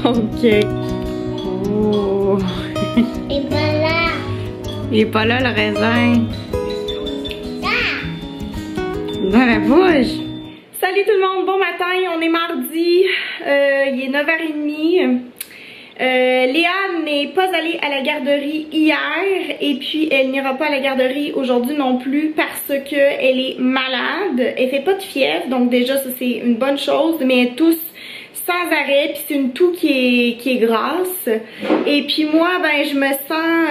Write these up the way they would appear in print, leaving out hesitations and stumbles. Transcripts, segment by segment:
Ok. Oh. Et voilà. Il est pas là le raisin. Ça. Dans la bouche. Salut tout le monde, bon matin, on est mardi, il est 9h30. Léa n'est pas allée à la garderie hier et puis elle n'ira pas à la garderie aujourd'hui non plus parce que elle est malade. Elle fait pas de fièvre, donc déjà ça c'est une bonne chose, mais elle tousse sans arrêt, puis c'est une toux qui est grasse. Et puis moi, ben je me sens,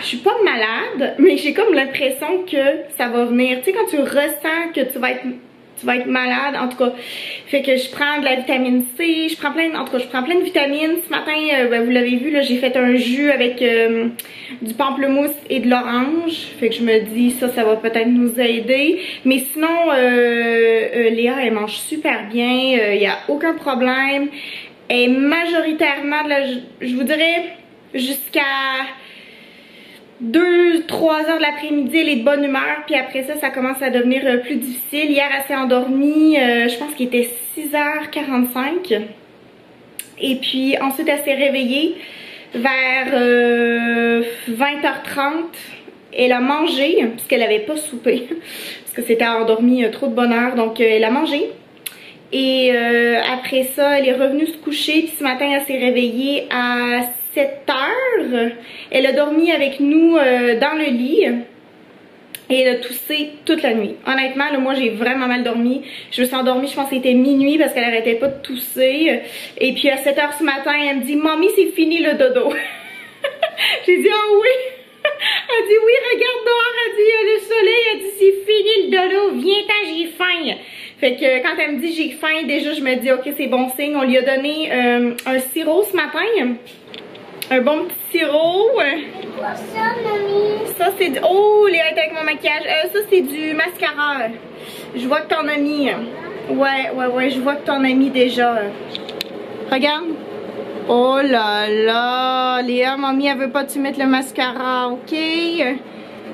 je suis pas malade, mais j'ai comme l'impression que ça va venir. Tu sais quand tu ressens que tu vas être malade, en tout cas. Fait que je prends de la vitamine C, je prends plein de vitamines. Ce matin, ben, vous l'avez vu, là, j'ai fait un jus avec du pamplemousse et de l'orange. Fait que je me dis, ça va peut-être nous aider. Mais sinon, Léa, elle mange super bien, il n'y a aucun problème. Elle est majoritairement, je vous dirais, jusqu'à 2-3 heures de l'après-midi, elle est de bonne humeur, puis après ça, ça commence à devenir plus difficile. Hier, elle s'est endormie, je pense qu'il était 6h45. Et puis ensuite, elle s'est réveillée vers 20h30. Elle a mangé, puisqu'elle n'avait pas soupé, parce que c'était endormie trop de bonne heure, donc elle a mangé. Et après ça, elle est revenue se coucher, puis ce matin, elle s'est réveillée à 7h. Elle a dormi avec nous dans le lit et elle a toussé toute la nuit. Honnêtement, là, moi j'ai vraiment mal dormi. Je me suis endormie, je pense que c'était minuit parce qu'elle arrêtait pas de tousser. Et puis à 7h ce matin, elle me dit « Mommy, c'est fini le dodo. » J'ai dit « Ah oui. » Elle dit « Oui, regarde dehors. » Elle dit « Il y a le soleil. » Elle dit « C'est fini le dodo. Viens-t'en, j'ai faim. » Fait que quand elle me dit « J'ai faim », déjà je me dis « Ok, c'est bon signe. » On lui a donné un sirop ce matin. Un bon petit sirop. C'est quoi ça, mamie? Ça, c'est du... Oh, Léa est avec mon maquillage. Ça, c'est du mascara. Je vois que t'en as mis. Ouais, je vois que t'en as mis déjà. Regarde. Oh là là. Léa, mamie, elle veut pas que tu mettes le mascara, ok?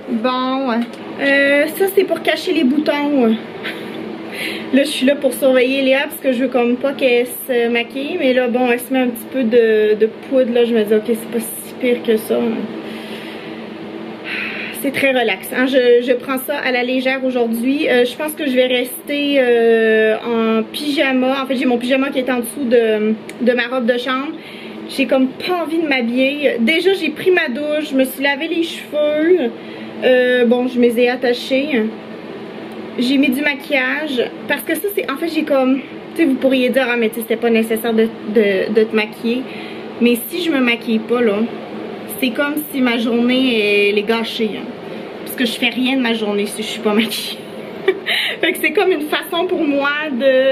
Bon. Ça, c'est pour cacher les boutons. Là, je suis là pour surveiller Léa parce que je veux comme pas qu'elle se maquille. Mais là, bon, elle se met un petit peu de poudre. Là, je me dis, ok, c'est pas si pire que ça. C'est très relax. Hein? Je prends ça à la légère aujourd'hui. Je pense que je vais rester en pyjama. En fait, j'ai mon pyjama qui est en dessous de ma robe de chambre. J'ai comme pas envie de m'habiller. Déjà, j'ai pris ma douche. Je me suis lavé les cheveux. Bon, je me les ai attachés. J'ai mis du maquillage parce que ça c'est en fait j'ai comme, tu sais vous pourriez dire ah mais tu sais c'était pas nécessaire de te maquiller, mais si je me maquille pas là c'est comme si ma journée elle est gâchée hein. Parce que je fais rien de ma journée si je suis pas maquillée. Fait que c'est comme une façon pour moi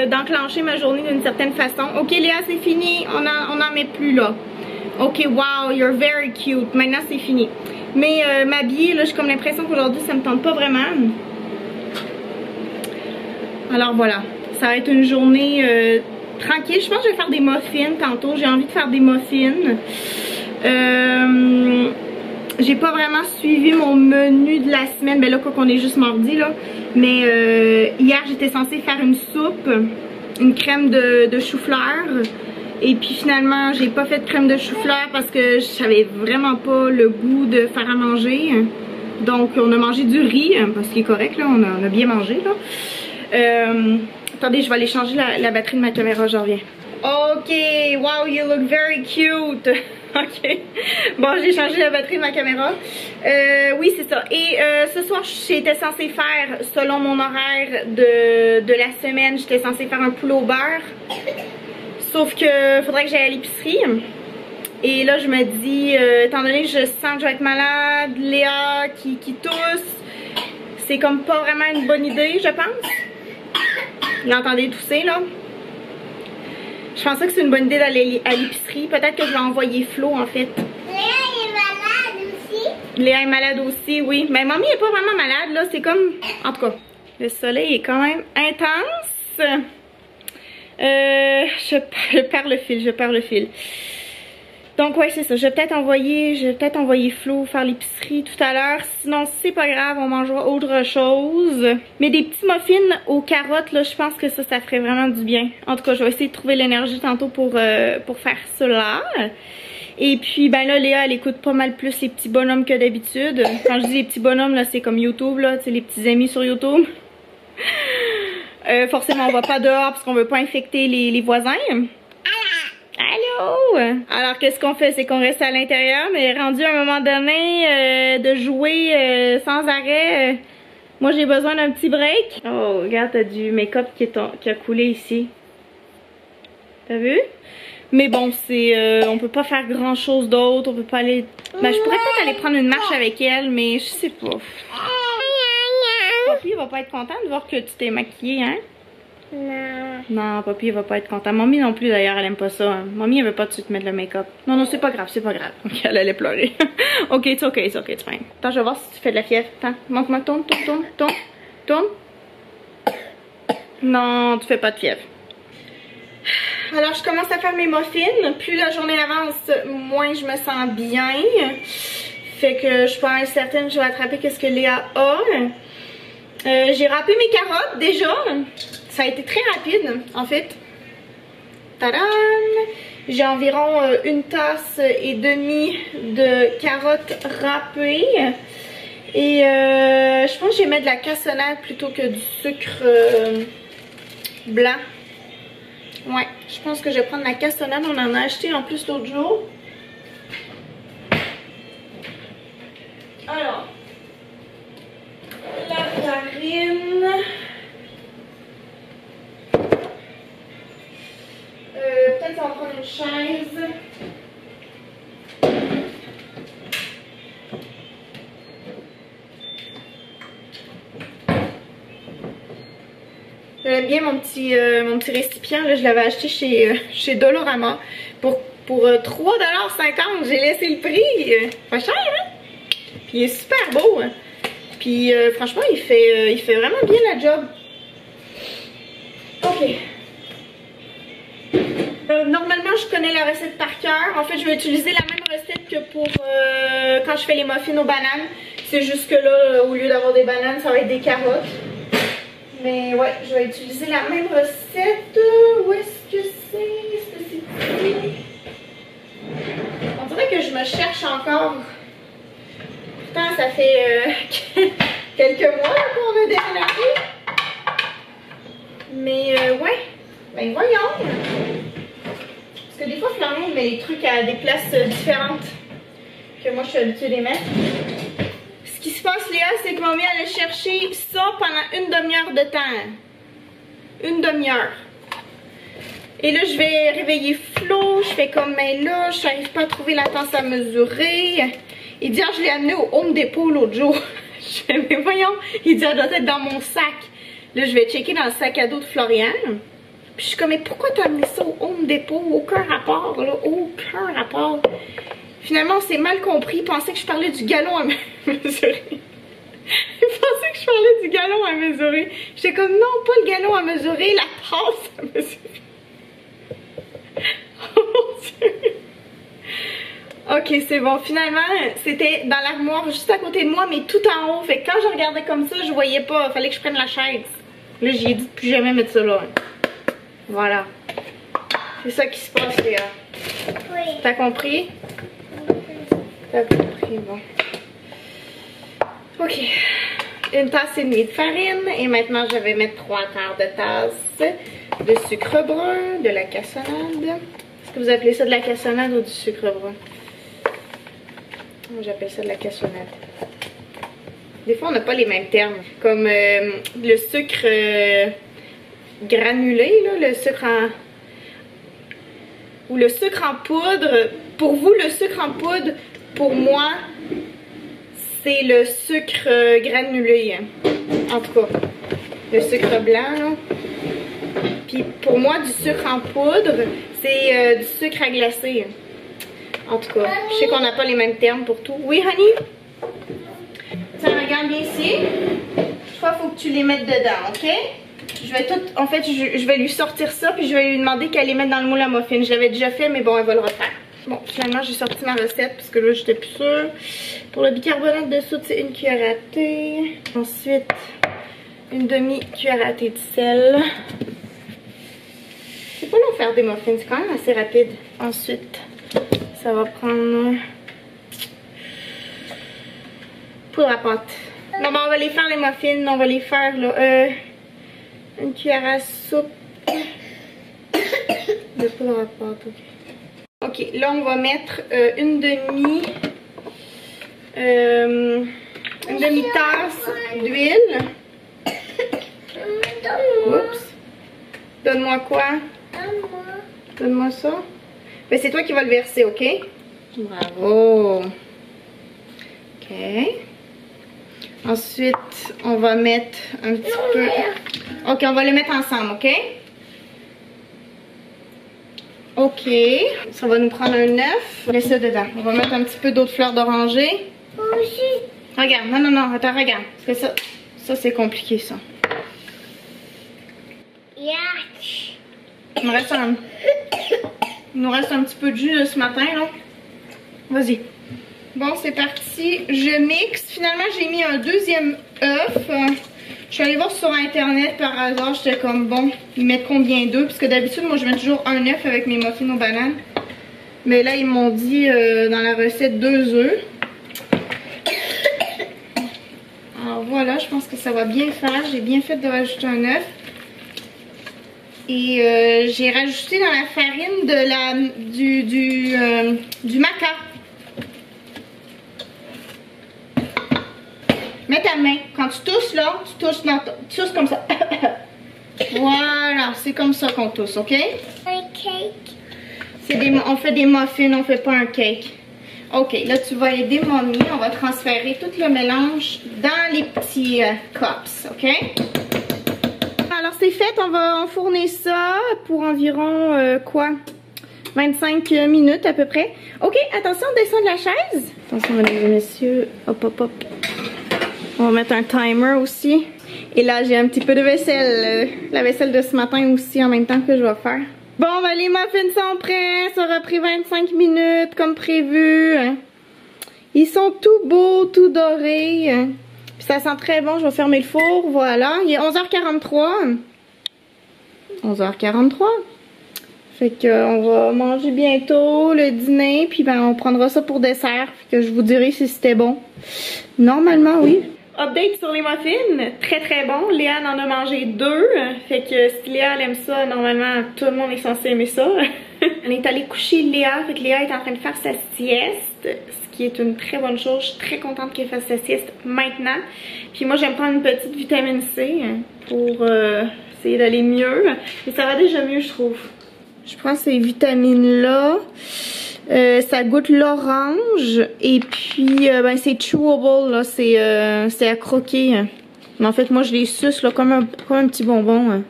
d'enclencher ma journée d'une certaine façon. Ok Léa c'est fini, on en met plus là. Ok wow you're very cute, maintenant c'est fini. Mais m'habiller là j'ai comme l'impression qu'aujourd'hui ça me tente pas vraiment. Alors voilà, ça va être une journée tranquille. Je pense que je vais faire des muffins tantôt. J'ai envie de faire des muffins. J'ai pas vraiment suivi mon menu de la semaine. Ben là, quoi qu'on est juste mardi là. Mais hier, j'étais censée faire une soupe, une crème de chou-fleur. Et puis finalement, j'ai pas fait de crème de chou-fleur parce que je savais vraiment pas le goût de faire à manger. Donc, on a mangé du riz, parce qu'il est correct là. On a bien mangé là. Attendez, je vais aller changer la batterie de ma caméra, je reviens. Ok, wow, you look very cute. Ok, bon, j'ai changé la batterie de ma caméra. Oui, c'est ça. Et ce soir, j'étais censée faire, selon mon horaire de la semaine, j'étais censée faire un poulet au beurre. Sauf que faudrait que j'aille à l'épicerie. Et là, je me dis, étant donné que je sens que je vais être malade, Léa qui tousse, c'est comme pas vraiment une bonne idée, je pense. L'entendez tousser là? Je pensais que c'est une bonne idée d'aller à l'épicerie. Peut-être que je vais envoyer Flo en fait. Léa est malade aussi? Léa est malade aussi, oui. Mais mamie est pas vraiment malade là. C'est comme... En tout cas, le soleil est quand même intense. Je perds le fil. Donc ouais, c'est ça. Je vais peut-être envoyer Flo faire l'épicerie tout à l'heure. Sinon, c'est pas grave, on mangera autre chose. Mais des petits muffins aux carottes, là, je pense que ça ferait vraiment du bien. En tout cas, je vais essayer de trouver l'énergie tantôt pour faire cela. Et puis, ben là, Léa, elle écoute pas mal plus les petits bonhommes que d'habitude. Quand je dis les petits bonhommes, là, c'est comme YouTube, là, tu sais, les petits amis sur YouTube. Forcément, on va pas dehors parce qu'on veut pas infecter les voisins. Allô? Alors, qu'est-ce qu'on fait? C'est qu'on reste à l'intérieur, mais rendu à un moment donné de jouer sans arrêt, moi, j'ai besoin d'un petit break. Oh, regarde, t'as du make-up qui a coulé ici. T'as vu? Mais bon, c'est on peut pas faire grand-chose d'autre. On peut pas aller... Ben, je pourrais peut-être aller prendre une marche avec elle, mais je sais pas. Papy, il va pas être content de voir que tu t'es maquillée, hein? Non. Non, Papy, il va pas être content. Mamie non plus, d'ailleurs, elle aime pas ça. Hein. Mamie, elle veut pas tout de suite mettre le make-up. Non, non, c'est pas grave, c'est pas grave. Ok, elle allait pleurer. Ok, it's ok, it's fine. Attends, je vais voir si tu fais de la fièvre. Attends, montre-moi, tourne. Non, tu fais pas de fièvre. Alors, je commence à faire mes muffins. Plus la journée avance, moins je me sens bien. Fait que je suis pas certaine que je vais attraper qu'est-ce que Léa a. J'ai râpé mes carottes déjà. Ça a été très rapide en fait. Tadam! J'ai environ 1,5 tasses de carottes râpées. Et je pense que je vais mettre de la cassonade plutôt que du sucre blanc. Ouais, je pense que je vais prendre la cassonade. On en a acheté en plus l'autre jour. Alors, la farine. Peut-être on va prendre une chaise. J'aime bien mon petit récipient. Là, je l'avais acheté chez Dolorama pour 3,50 $. J'ai laissé le prix. Pas cher, hein? Puis il est super beau. Hein? Puis franchement, il fait vraiment bien la job. Ok. Normalement, je connais la recette par cœur. En fait, je vais utiliser la même recette que pour quand je fais les muffins aux bananes. C'est juste que là, au lieu d'avoir des bananes, ça va être des carottes. Mais ouais, je vais utiliser la même recette. Où est-ce que c'est? Est-ce que c'est ici? On dirait que je me cherche encore. Pourtant, ça fait quelques mois qu'on a déménagé. Mais ouais, ben voyons. Parce que des fois, Florian il met les trucs à des places différentes que moi je suis habituée de les mettre. Ce qui se passe, Léa, c'est que mamie allait chercher ça pendant une demi-heure de temps. Une demi-heure. Et là, je vais réveiller Flo. Je fais comme, mais là, je n'arrive pas à trouver la tasse à mesurer. Il dit, ah, je l'ai amené au Home Depot l'autre jour. Je fais, mais voyons. Il dit, elle doit être dans mon sac. Là, je vais checker dans le sac à dos de Florian. Puis je suis comme, mais pourquoi t'as amené ça au Home Depot? Aucun rapport, là. Aucun rapport. Finalement, on s'est mal compris. Il pensait que je parlais du gallon à mesurer. Il pensait que je parlais du gallon à mesurer. J'étais comme, non, pas le gallon à mesurer, la tasse à mesurer. Oh mon Dieu. Ok, c'est bon. Finalement, c'était dans l'armoire juste à côté de moi, mais tout en haut. Fait que quand je regardais comme ça, je voyais pas. Fallait que je prenne la chaise. Là, j'ai dit de plus jamais mettre ça là. Voilà. C'est ça qui se passe, Léa. Oui. T'as compris? T'as compris, bon. Ok. 1,5 tasses de farine. Et maintenant, je vais mettre 3/4 de tasse de sucre brun, de la cassonade. Est-ce que vous appelez ça de la cassonade ou du sucre brun? Moi, j'appelle ça de la cassonade. Des fois, on n'a pas les mêmes termes. Comme le sucre granulé, là, le sucre en... Ou le sucre en poudre. Pour vous, le sucre en poudre, pour moi, c'est le sucre granulé. En tout cas, le sucre blanc, là. Puis pour moi, du sucre en poudre, c'est du sucre à glacer. En tout cas, je sais qu'on n'a pas les mêmes termes pour tout. Oui, honey? Tiens, regarde bien ici. Toi, il faut que tu les mettes dedans, ok? Je vais tout... En fait, je vais lui sortir ça, puis je vais lui demander qu'elle les mette dans le moule à muffin. Je l'avais déjà fait, mais bon, elle va le refaire. Bon, finalement, j'ai sorti ma recette parce que là, j'étais plus sûre. Pour le bicarbonate de soude, c'est une cuillère à thé. Ensuite, une demi-cuillère à thé de sel. C'est pas long faire des muffins, c'est quand même assez rapide. Ensuite, ça va prendre poudre à pâte. Non, ben on va les faire les muffins, on va les faire là, une cuillère à soupe de poudre à pâte, ok. Ok, là on va mettre une demi-tasse d'huile. Oups. Donne-moi quoi? Donne-moi ça. Ben, c'est toi qui vas le verser, ok? Bravo. Ok. Ensuite, on va mettre un petit peu... Ok, on va les mettre ensemble, ok? Ok. Ça va nous prendre un œuf. Laisse ça dedans. On va mettre un petit peu d'eau de fleur d'oranger. Regarde, non, attends, regarde. Parce que ça c'est compliqué, ça. Il nous reste un petit peu de jus ce matin, là. Vas-y. Bon, c'est parti. Je mixe. Finalement, j'ai mis un deuxième œuf. Je suis allée voir sur internet par hasard. J'étais comme, bon, ils mettent combien d'œufs? Parce que d'habitude, moi, je mets toujours un œuf avec mes muffins aux bananes. Mais là, ils m'ont dit dans la recette 2 œufs. Alors voilà, je pense que ça va bien faire. J'ai bien fait de rajouter un œuf. Et j'ai rajouté dans la farine du maca. Mets ta main. Quand tu tousses là, tu tousses comme ça. Voilà, c'est comme ça qu'on tousse, ok? Un cake. On fait des muffins, on fait pas un cake. Ok, là tu vas aider mamie. On va transférer tout le mélange dans les petits cups, ok? Alors c'est fait, on va enfourner ça pour environ quoi? 25 minutes à peu près. Ok, attention, descend de la chaise. Attention mesdames et messieurs, hop hop hop. On va mettre un timer aussi. Et là j'ai un petit peu de vaisselle, la vaisselle de ce matin aussi en même temps que je vais faire. Bon ben les muffins sont prêts, ça aura pris 25 minutes comme prévu. Ils sont tout beaux, tout dorés. Puis ça sent très bon, je vais fermer le four, voilà. Il est 11h43. 11h43. Fait qu'on va manger bientôt le dîner, puis ben on prendra ça pour dessert. Fait que je vous dirai si c'était bon. Normalement, oui. Update sur les muffins, très très bon. Léa en a mangé 2. Fait que si Léa elle aime ça, normalement tout le monde est censé aimer ça. On est allé coucher Léa, fait que Léa est en train de faire sa sieste, ce qui est une très bonne chose. Je suis très contente qu'elle fasse sa sieste maintenant. Puis moi, je vais me prendre une petite vitamine C pour essayer d'aller mieux. Et ça va déjà mieux, je trouve. Je prends ces vitamines-là. Ça goûte l'orange. Et puis, ben, c'est chewable, là. C'est à croquer. Mais en fait, moi, je les suce là, comme un petit bonbon.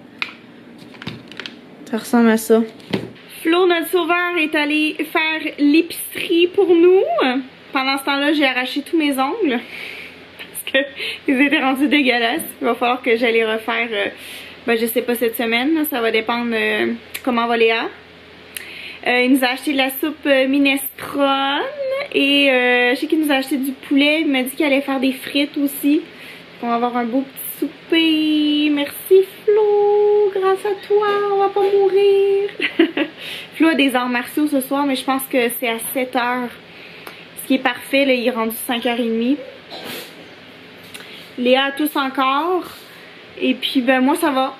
Ça ressemble à ça. Flo, notre sauveur, est allé faire l'épicerie pour nous. Pendant ce temps-là, j'ai arraché tous mes ongles. Parce qu'ils étaient rendus dégueulasses. Il va falloir que j'aille les refaire, ben, je sais pas cette semaine. Là, ça va dépendre comment va Léa. Il nous a acheté de la soupe minestrone. Et je sais qu'il nous a acheté du poulet. Il m'a dit qu'il allait faire des frites aussi. On va avoir un beau petit souper. Merci Flo, grâce à toi, on va pas mourir. Flo a des arts martiaux ce soir, mais je pense que c'est à 7h. Ce qui est parfait, là, il est rendu 5h30. Léa tousse encore. Et puis ben moi ça va.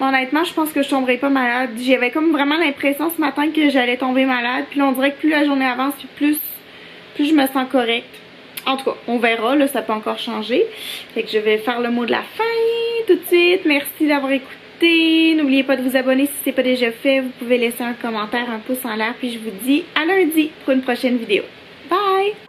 Honnêtement, je pense que je tomberai pas malade. J'avais comme vraiment l'impression ce matin que j'allais tomber malade. Puis là, on dirait que plus la journée avance, plus je me sens correcte. En tout cas, on verra, là, ça peut encore changer. Fait que je vais faire le mot de la fin tout de suite. Merci d'avoir écouté. N'oubliez pas de vous abonner si ce n'est pas déjà fait. Vous pouvez laisser un commentaire, un pouce en l'air. Puis je vous dis à lundi pour une prochaine vidéo. Bye!